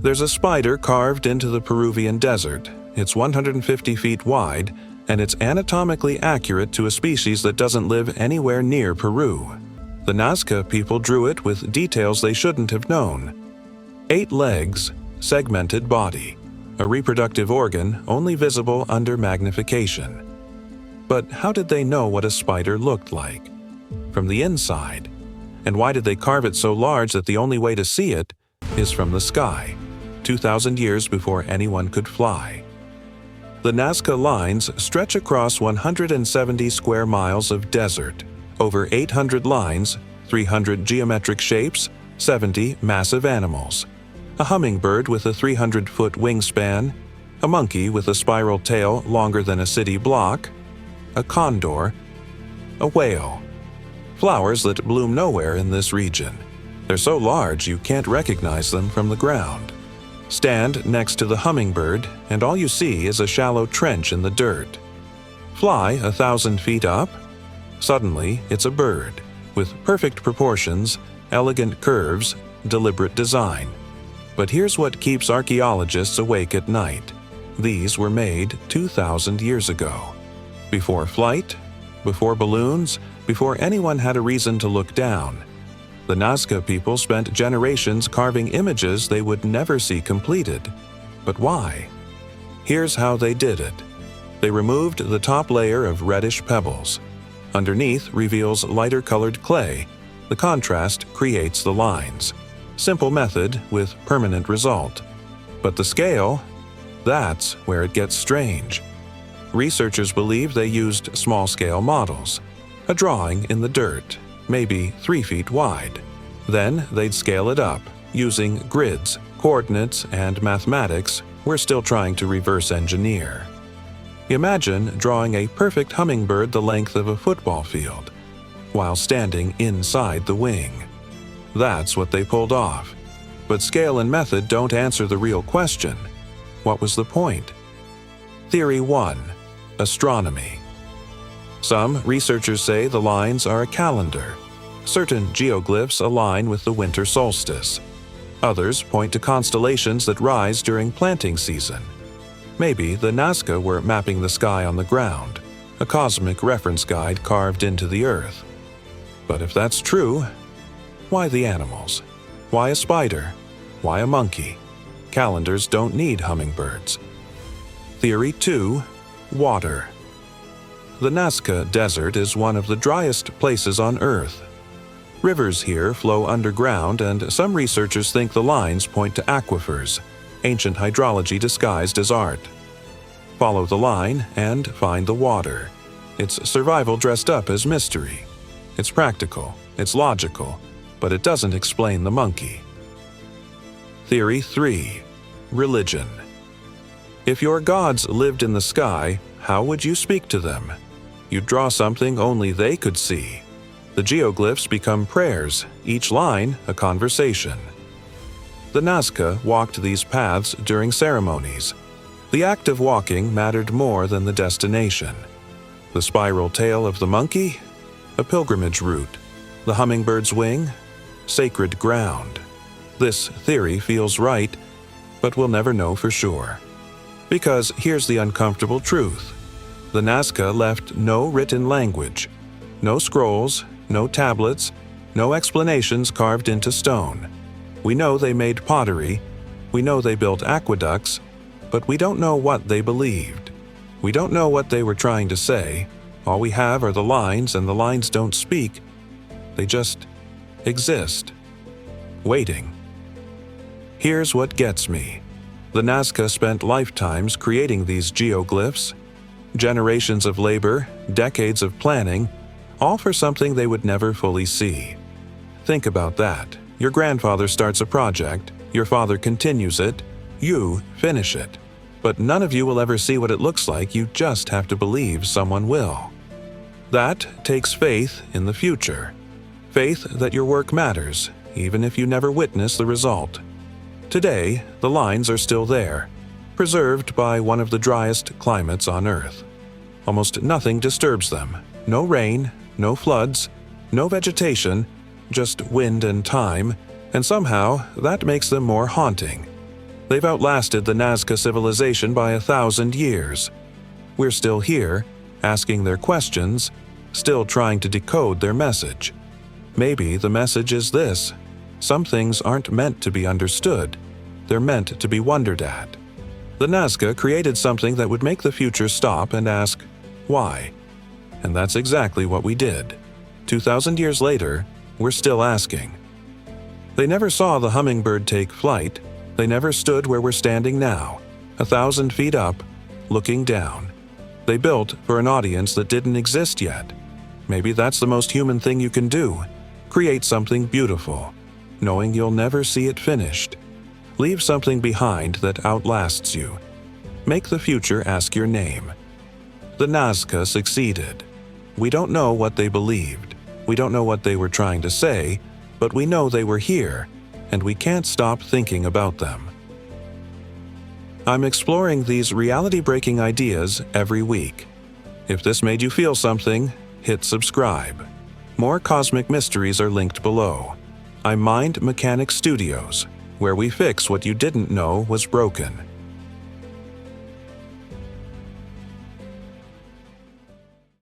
There's a spider carved into the Peruvian desert. It's 150 feet wide, and it's anatomically accurate to a species that doesn't live anywhere near Peru. The Nazca people drew it with details they shouldn't have known. 8 legs, segmented body, a reproductive organ only visible under magnification. But how did they know what a spider looked like? From the inside. And why did they carve it so large that the only way to see it is from the sky, 2,000 years before anyone could fly? The Nazca Lines stretch across 170 square miles of desert, over 800 lines, 300 geometric shapes, 70 massive animals. A hummingbird with a 300-foot wingspan, a monkey with a spiral tail longer than a city block, a condor, a whale. Flowers that bloom nowhere in this region. They're so large you can't recognize them from the ground. Stand next to the hummingbird, and all you see is a shallow trench in the dirt. Fly 1,000 feet up. Suddenly, it's a bird, with perfect proportions, elegant curves, deliberate design. But here's what keeps archaeologists awake at night. These were made 2,000 years ago. Before flight, before balloons, before anyone had a reason to look down. The Nazca people spent generations carving images they would never see completed. But why? Here's how they did it. They removed the top layer of reddish pebbles. Underneath reveals lighter-colored clay. The contrast creates the lines. Simple method with permanent result. But the scale? That's where it gets strange. Researchers believe they used small-scale models. A drawing in the dirt, maybe 3 feet wide. Then they'd scale it up, using grids, coordinates, and mathematics we're still trying to reverse engineer. Imagine drawing a perfect hummingbird the length of a football field, while standing inside the wing. That's what they pulled off. But scale and method don't answer the real question. What was the point? Theory 1. Astronomy. Some researchers say the lines are a calendar. Certain geoglyphs align with the winter solstice. Others point to constellations that rise during planting season. Maybe the Nazca were mapping the sky on the ground, a cosmic reference guide carved into the earth. But if that's true, why the animals? Why a spider? Why a monkey? Calendars don't need hummingbirds. Theory 2. Water. The Nazca Desert is one of the driest places on Earth. Rivers here flow underground, and some researchers think the lines point to aquifers, ancient hydrology disguised as art. Follow the line and find the water. It's survival dressed up as mystery. It's practical, it's logical, but it doesn't explain the monkey. Theory 3. Religion. If your gods lived in the sky, how would you speak to them? You'd draw something only they could see. The geoglyphs become prayers, each line a conversation. The Nazca walked these paths during ceremonies. The act of walking mattered more than the destination. The spiral tail of the monkey? A pilgrimage route. The hummingbird's wing? Sacred ground. This theory feels right, but we'll never know for sure. Because here's the uncomfortable truth. The Nazca left no written language, no scrolls, no tablets, no explanations carved into stone. We know they made pottery, we know they built aqueducts, but we don't know what they believed. We don't know what they were trying to say. All we have are the lines, and the lines don't speak. They just exist, waiting. Here's what gets me. The Nazca spent lifetimes creating these geoglyphs. Generations of labor, decades of planning, all for something they would never fully see. Think about that. Your grandfather starts a project, your father continues it, you finish it. But none of you will ever see what it looks like, you just have to believe someone will. That takes faith in the future. Faith that your work matters, even if you never witness the result. Today, the lines are still there, preserved by one of the driest climates on Earth. Almost nothing disturbs them. No rain, no floods, no vegetation, just wind and time, and somehow that makes them more haunting. They've outlasted the Nazca civilization by 1,000 years. We're still here, asking their questions, still trying to decode their message. Maybe the message is this: some things aren't meant to be understood, they're meant to be wondered at. The Nazca created something that would make the future stop and ask, why? And that's exactly what we did. 2,000 years later, we're still asking. They never saw the hummingbird take flight. They never stood where we're standing now, 1,000 feet up, looking down. They built for an audience that didn't exist yet. Maybe that's the most human thing you can do: create something beautiful, knowing you'll never see it finished. Leave something behind that outlasts you. Make the future ask your name. The Nazca succeeded. We don't know what they believed. We don't know what they were trying to say, but we know they were here, and we can't stop thinking about them. I'm exploring these reality-breaking ideas every week. If this made you feel something, hit subscribe. More cosmic mysteries are linked below. I'm Mind Mechanic Studios, where we fix what you didn't know was broken.